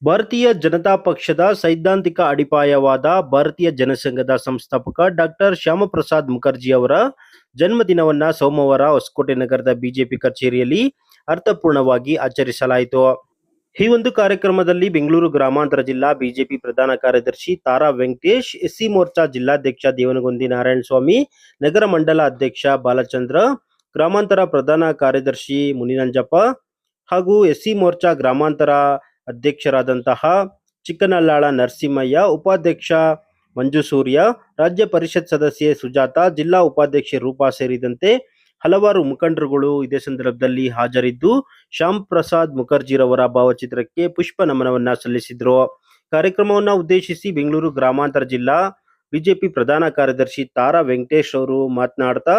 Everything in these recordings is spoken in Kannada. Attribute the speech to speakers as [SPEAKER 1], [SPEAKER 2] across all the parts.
[SPEAKER 1] ಭಾರತೀಯ ಜನತಾ ಪಕ್ಷದ ಸೈದ್ಧಾಂತಿಕ ಅಡಿಪಾಯವಾದ ಭಾರತೀಯ ಜನಸಂಘದ ಸಂಸ್ಥಾಪಕ ಡಾಕ್ಟರ್ ಶ್ಯಾಮಪ್ರಸಾದ್ ಮುಖರ್ಜಿ ಅವರ ಜನ್ಮದಿನವನ್ನ ಸೋಮವಾರ ಹೊಸಕೋಟೆ ನಗರದ ಬಿಜೆಪಿ ಕಚೇರಿಯಲ್ಲಿ ಅರ್ಥಪೂರ್ಣವಾಗಿ ಆಚರಿಸಲಾಯಿತು. ಈ ಒಂದು ಕಾರ್ಯಕ್ರಮದಲ್ಲಿ ಬೆಂಗಳೂರು ಗ್ರಾಮಾಂತರ ಜಿಲ್ಲಾ ಬಿಜೆಪಿ ಪ್ರಧಾನ ಕಾರ್ಯದರ್ಶಿ ತಾರಾ ವೆಂಕಟೇಶ್, ಎಸ್ಸಿ ಮೋರ್ಚಾ ಜಿಲ್ಲಾಧ್ಯಕ್ಷ ದೇವನಗುಂದಿ ನಾರಾಯಣಸ್ವಾಮಿ, ನಗರ ಮಂಡಲ ಅಧ್ಯಕ್ಷ ಬಾಲಚಂದ್ರ, ಗ್ರಾಮಾಂತರ ಪ್ರಧಾನ ಕಾರ್ಯದರ್ಶಿ ಮುನಿನಂಜಪ್ಪ ಹಾಗೂ ಎಸ್ಸಿ ಮೋರ್ಚಾ ಗ್ರಾಮಾಂತರ ಅಧ್ಯಕ್ಷರಾದಂತಹ ಚಿಕ್ಕನಲ್ಲಾಳ ನರಸಿಂಹಯ್ಯ, ಉಪಾಧ್ಯಕ್ಷ ಮಂಜುಸೂರ್ಯ, ರಾಜ್ಯ ಪರಿಷತ್ ಸದಸ್ಯೆ ಸುಜಾತ, ಜಿಲ್ಲಾ ಉಪಾಧ್ಯಕ್ಷೆ ರೂಪಾ ಸೇರಿದಂತೆ ಹಲವಾರು ಮುಖಂಡರುಗಳು ಇದೇ ಸಂದರ್ಭದಲ್ಲಿ ಹಾಜರಿದ್ದು ಶ್ಯಾಮ್ ಪ್ರಸಾದ್ ಮುಖರ್ಜಿರವರ ಭಾವಚಿತ್ರಕ್ಕೆ ಪುಷ್ಪ ನಮನವನ್ನ ಸಲ್ಲಿಸಿದ್ರು. ಕಾರ್ಯಕ್ರಮವನ್ನು ಉದ್ದೇಶಿಸಿ ಬೆಂಗಳೂರು ಗ್ರಾಮಾಂತರ ಜಿಲ್ಲಾ ಬಿಜೆಪಿ ಪ್ರಧಾನ ಕಾರ್ಯದರ್ಶಿ ತಾರಾ ವೆಂಕಟೇಶ್ ಅವರು ಮಾತನಾಡ್ತಾ,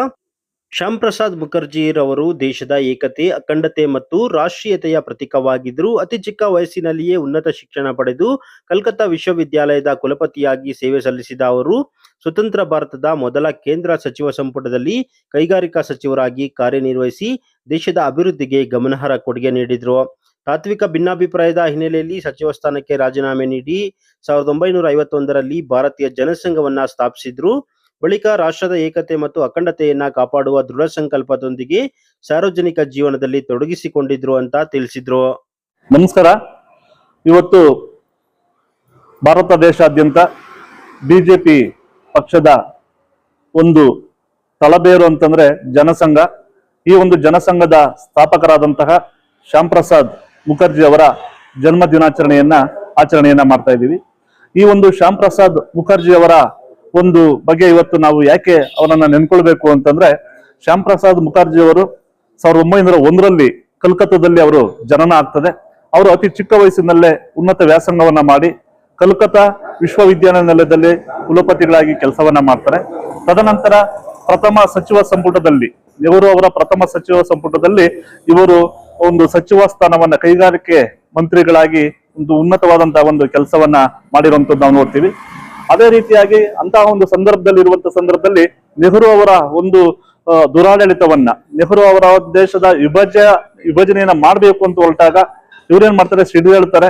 [SPEAKER 1] ಶ್ಯಾಮ್ ಪ್ರಸಾದ್ ಮುಖರ್ಜಿರವರು ದೇಶದ ಏಕತೆ, ಅಖಂಡತೆ ಮತ್ತು ರಾಷ್ಟ್ರೀಯತೆಯ ಪ್ರತೀಕವಾಗಿದ್ದರು. ಅತಿ ಚಿಕ್ಕ ವಯಸ್ಸಿನಲ್ಲಿಯೇ ಉನ್ನತ ಶಿಕ್ಷಣ ಪಡೆದು ಕಲ್ಕತ್ತಾ ವಿಶ್ವವಿದ್ಯಾಲಯದ ಕುಲಪತಿಯಾಗಿ ಸೇವೆ ಸಲ್ಲಿಸಿದ ಅವರು ಸ್ವತಂತ್ರ ಭಾರತದ ಮೊದಲ ಕೇಂದ್ರ ಸಚಿವ ಸಂಪುಟದಲ್ಲಿ ಕೈಗಾರಿಕಾ ಸಚಿವರಾಗಿ ಕಾರ್ಯನಿರ್ವಹಿಸಿ ದೇಶದ ಅಭಿವೃದ್ಧಿಗೆ ಗಮನಾರ್ಹ ಕೊಡುಗೆ ನೀಡಿದರು. ತಾತ್ವಿಕ ಭಿನ್ನಾಭಿಪ್ರಾಯದ ಹಿನ್ನೆಲೆಯಲ್ಲಿ ಸಚಿವ ಸ್ಥಾನಕ್ಕೆ ರಾಜೀನಾಮೆ ನೀಡಿ 1951ರಲ್ಲಿ ಭಾರತೀಯ ಜನಸಂಘವನ್ನ ಸ್ಥಾಪಿಸಿದ್ರು. ಬಳಿಕ ರಾಷ್ಟ್ರದ ಏಕತೆ ಮತ್ತು ಅಖಂಡತೆಯನ್ನ ಕಾಪಾಡುವ ದೃಢ ಸಂಕಲ್ಪದೊಂದಿಗೆ ಸಾರ್ವಜನಿಕ ಜೀವನದಲ್ಲಿ ತೊಡಗಿಸಿಕೊಂಡಿದ್ರು ಅಂತ ತಿಳಿಸಿದ್ರು.
[SPEAKER 2] ನಮಸ್ಕಾರ. ಇವತ್ತು ಭಾರತ ದೇಶಾದ್ಯಂತ ಬಿಜೆಪಿ ಪಕ್ಷದ ಒಂದು ತಳಬೇರು ಅಂತಂದ್ರೆ ಜನಸಂಘ. ಈ ಒಂದು ಜನಸಂಘದ ಸ್ಥಾಪಕರಾದಂತಹ ಶ್ಯಾಮ್ ಪ್ರಸಾದ್ ಮುಖರ್ಜಿ ಅವರ ಜನ್ಮ ಆಚರಣೆಯನ್ನ ಮಾಡ್ತಾ ಇದ್ದೀವಿ. ಈ ಒಂದು ಶ್ಯಾಮ್ ಪ್ರಸಾದ್ ಮುಖರ್ಜಿ ಅವರ ಒಂದು ಬಗ್ಗೆ ಇವತ್ತು ನಾವು ಯಾಕೆ ಅವರನ್ನ ನೆನ್ಕೊಳ್ಬೇಕು ಅಂತಂದ್ರೆ, ಶ್ಯಾಮ್ ಪ್ರಸಾದ್ ಮುಖರ್ಜಿ ಅವರು 1901ರಲ್ಲಿ ಕಲ್ಕತ್ತಾದಲ್ಲಿ ಅವರು ಜನನ ಆಗ್ತದೆ. ಅವರು ಅತಿ ಚಿಕ್ಕ ವಯಸ್ಸಿನಲ್ಲೇ ಉನ್ನತ ವ್ಯಾಸಂಗವನ್ನ ಮಾಡಿ ಕಲ್ಕತ್ತಾ ವಿಶ್ವವಿದ್ಯಾನಿಲಯದಲ್ಲಿ ಕುಲಪತಿಗಳಾಗಿ ಕೆಲಸವನ್ನ ಮಾಡ್ತಾರೆ. ತದನಂತರ ಪ್ರಥಮ ಸಚಿವ ಸಂಪುಟದಲ್ಲಿ, ನೆಹರು ಅವರ ಪ್ರಥಮ ಸಚಿವ ಸಂಪುಟದಲ್ಲಿ ಇವರು ಒಂದು ಸಚಿವ ಸ್ಥಾನವನ್ನ, ಕೈಗಾರಿಕೆ ಮಂತ್ರಿಗಳಾಗಿ ಒಂದು ಉನ್ನತವಾದಂತಹ ಒಂದು ಕೆಲಸವನ್ನ ಮಾಡಿರುವಂತದ್ದು ನಾವು ನೋಡ್ತೀವಿ. ಅದೇ ರೀತಿಯಾಗಿ ಅಂತಹ ಒಂದು ಸಂದರ್ಭದಲ್ಲಿ ನೆಹರು ಅವರ ಒಂದು ದುರಾಡಳಿತವನ್ನ, ನೆಹರು ಅವರ ದೇಶದ ವಿಭಜನೆಯನ್ನ ಮಾಡಬೇಕು ಅಂತ ಹೊರಟಾಗ ಇವ್ರೇನ್ ಮಾಡ್ತಾರೆ, ಸಿಡಿ ಹೇಳ್ತಾರೆ,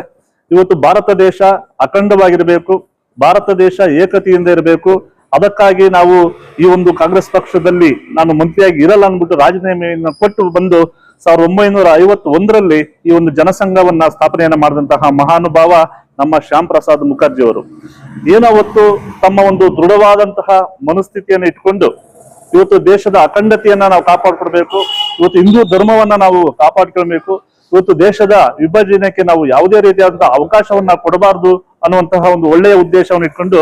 [SPEAKER 2] ಇವತ್ತು ಭಾರತ ದೇಶ ಅಖಂಡವಾಗಿರ್ಬೇಕು, ಭಾರತ ದೇಶ ಏಕತೆಯಿಂದ ಇರಬೇಕು, ಅದಕ್ಕಾಗಿ ನಾವು ಈ ಒಂದು ಕಾಂಗ್ರೆಸ್ ಪಕ್ಷದಲ್ಲಿ ನಾನು ಮಂತ್ರಿಯಾಗಿ ಇರಲ್ಲ ಅಂದ್ಬಿಟ್ಟು ರಾಜೀನಾಮೆಯನ್ನು ಕೊಟ್ಟು ಬಂದು 1951ರಲ್ಲಿ ಈ ಒಂದು ಜನಸಂಘವನ್ನ ಸ್ಥಾಪನೆಯನ್ನ ಮಾಡಿದಂತಹ ಮಹಾನುಭಾವ ನಮ್ಮ ಶ್ಯಾಮ್ ಪ್ರಸಾದ್ ಮುಖರ್ಜಿ ಅವರು. ಏನವತ್ತು ತಮ್ಮ ಒಂದು ದೃಢವಾದಂತಹ ಮನಸ್ಥಿತಿಯನ್ನು ಇಟ್ಕೊಂಡು ಇವತ್ತು ದೇಶದ ಅಖಂಡತೆಯನ್ನ ನಾವು ಕಾಪಾಡ್ಕೊಡ್ಬೇಕು, ಇವತ್ತು ಹಿಂದೂ ಧರ್ಮವನ್ನ ನಾವು ಕಾಪಾಡ್ಕೊಳ್ಬೇಕು, ಇವತ್ತು ದೇಶದ ವಿಭಜನೆಗೆ ನಾವು ಯಾವುದೇ ರೀತಿಯಾದಂತಹ ಅವಕಾಶವನ್ನ ಕೊಡಬಾರ್ದು ಅನ್ನುವಂತಹ ಒಂದು ಒಳ್ಳೆಯ ಉದ್ದೇಶವನ್ನು ಇಟ್ಕೊಂಡು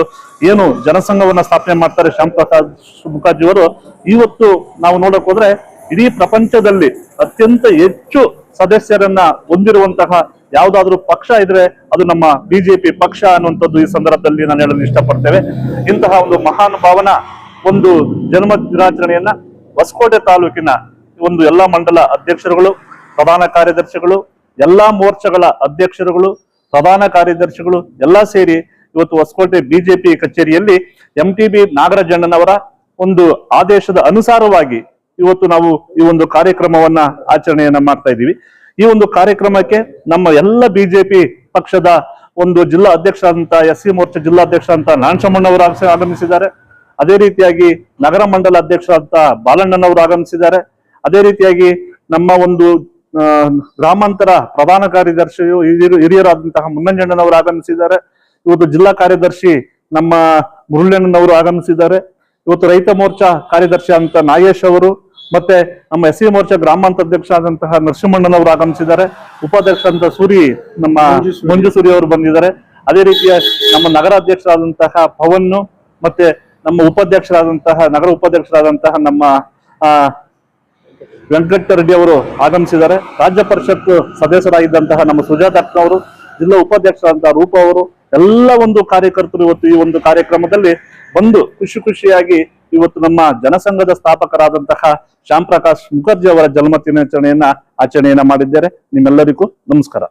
[SPEAKER 2] ಏನು ಜನಸಂಘವನ್ನ ಸ್ಥಾಪನೆ ಮಾಡ್ತಾರೆ ಶ್ಯಾಮ್ ಪ್ರಸಾದ್ ಮುಖರ್ಜಿ ಅವರು. ಇವತ್ತು ನಾವು ನೋಡಕ್ ಹೋದ್ರೆ ಇಡೀ ಪ್ರಪಂಚದಲ್ಲಿ ಅತ್ಯಂತ ಹೆಚ್ಚು ಸದಸ್ಯರನ್ನ ಹೊಂದಿರುವಂತಹ ಯಾವ್ದಾದ್ರು ಪಕ್ಷ ಇದ್ರೆ ಅದು ನಮ್ಮ ಬಿಜೆಪಿ ಪಕ್ಷ ಅನ್ನುವಂಥದ್ದು ಈ ಸಂದರ್ಭದಲ್ಲಿ ನಾನು ಹೇಳಲು ಇಷ್ಟಪಡ್ತೇವೆ. ಇಂತಹ ಒಂದು ಮಹಾನುಭಾವನ ಒಂದು ಜನ್ಮ ದಿನಾಚರಣೆಯನ್ನ ಹೊಸಕೋಟೆ ತಾಲೂಕಿನ ಒಂದು ಎಲ್ಲಾ ಮಂಡಲ ಅಧ್ಯಕ್ಷರುಗಳು, ಪ್ರಧಾನ ಕಾರ್ಯದರ್ಶಿಗಳು, ಎಲ್ಲಾ ಮೋರ್ಚಾಗಳ ಅಧ್ಯಕ್ಷರುಗಳು, ಪ್ರಧಾನ ಕಾರ್ಯದರ್ಶಿಗಳು ಎಲ್ಲಾ ಸೇರಿ ಇವತ್ತು ಹೊಸಕೋಟೆ ಬಿಜೆಪಿ ಕಚೇರಿಯಲ್ಲಿ MTB ನಾಗರಾಜಣ್ಣನವರ ಒಂದು ಆದೇಶದ ಅನುಸಾರವಾಗಿ ಇವತ್ತು ನಾವು ಈ ಒಂದು ಕಾರ್ಯಕ್ರಮವನ್ನ ಆಚರಣೆಯನ್ನ ಮಾಡ್ತಾ ಇದ್ದೀವಿ. ಈ ಒಂದು ಕಾರ್ಯಕ್ರಮಕ್ಕೆ ನಮ್ಮ ಎಲ್ಲ ಬಿಜೆಪಿ ಪಕ್ಷದ ಒಂದು ಜಿಲ್ಲಾ ಅಧ್ಯಕ್ಷ ಅಂತ SC ಮೋರ್ಚಾ ಜಿಲ್ಲಾಧ್ಯಕ್ಷ ಅಂತ ನಾರಾಯಣಸ್ವಾಮಣ್ಣವರು ಆಗಮಿಸಿದ್ದಾರೆ. ಅದೇ ರೀತಿಯಾಗಿ ನಗರ ಮಂಡಲ ಅಧ್ಯಕ್ಷ ಅಂತ ಬಾಲಣ್ಣನವರು ಆಗಮಿಸಿದ್ದಾರೆ. ಅದೇ ರೀತಿಯಾಗಿ ನಮ್ಮ ಒಂದು ಗ್ರಾಮಾಂತರ ಪ್ರಧಾನ ಕಾರ್ಯದರ್ಶಿಯು ಹಿರಿಯರಾದಂತಹ ಮುನ್ನಂಜಣ್ಣನವರು ಆಗಮಿಸಿದ್ದಾರೆ. ಇವತ್ತು ಜಿಲ್ಲಾ ಕಾರ್ಯದರ್ಶಿ ನಮ್ಮ ಮುರುಳಣ್ಣನವರು ಆಗಮಿಸಿದ್ದಾರೆ. ಇವತ್ತು ರೈತ ಮೋರ್ಚಾ ಕಾರ್ಯದರ್ಶಿ ಅಂತ ನಾಗೇಶ್ ಅವರು, ಮತ್ತೆ ನಮ್ಮ SC ಮೋರ್ಚಾ ಗ್ರಾಮಾಂತರ ಅಧ್ಯಕ್ಷ ಆದಂತಹ ನರಸಿಂಹಣ್ಣನವರು ಆಗಮಿಸಿದ್ದಾರೆ. ಉಪಾಧ್ಯಕ್ಷ ಅಂತ ನಮ್ಮ ಮಂಜುಸೂರಿ ಅವರು ಬಂದಿದ್ದಾರೆ. ಅದೇ ರೀತಿಯ ನಮ್ಮ ನಗರಾಧ್ಯಕ್ಷರಾದಂತಹ ಪವನ್, ಮತ್ತೆ ನಮ್ಮ ನಗರ ಉಪಾಧ್ಯಕ್ಷರಾದಂತಹ ನಮ್ಮ ವೆಂಕಟ ರೆಡ್ಡಿ ಅವರು ಆಗಮಿಸಿದ್ದಾರೆ. ರಾಜ್ಯ ಪರಿಷತ್ ಸದಸ್ಯರಾಗಿದ್ದಂತಹ ನಮ್ಮ ಸುಜಾತ ಅವರು, ಜಿಲ್ಲಾ ಉಪಾಧ್ಯಕ್ಷರಾದಂತಹ ರೂಪ ಅವರು, ಎಲ್ಲ ಒಂದು ಕಾರ್ಯಕರ್ತರು ಇವತ್ತು ಈ ಒಂದು ಕಾರ್ಯಕ್ರಮದಲ್ಲಿ ಬಂದು ಖುಷಿಯಾಗಿ ಇವತ್ತು ನಮ್ಮ ಜನಸಂಘದ ಸ್ಥಾಪಕರಾದಂತಹ ಶ್ಯಾಮ್ ಪ್ರಕಾಶ್ ಮುಖರ್ಜಿ ಅವರ ಜನ್ಮ ದಿನಾಚರಣೆಯನ್ನ ಆಚರಣೆಯನ್ನ ಮಾಡಿದ್ದಾರೆ. ನಿಮ್ಮೆಲ್ಲರಿಗೂ ನಮಸ್ಕಾರ.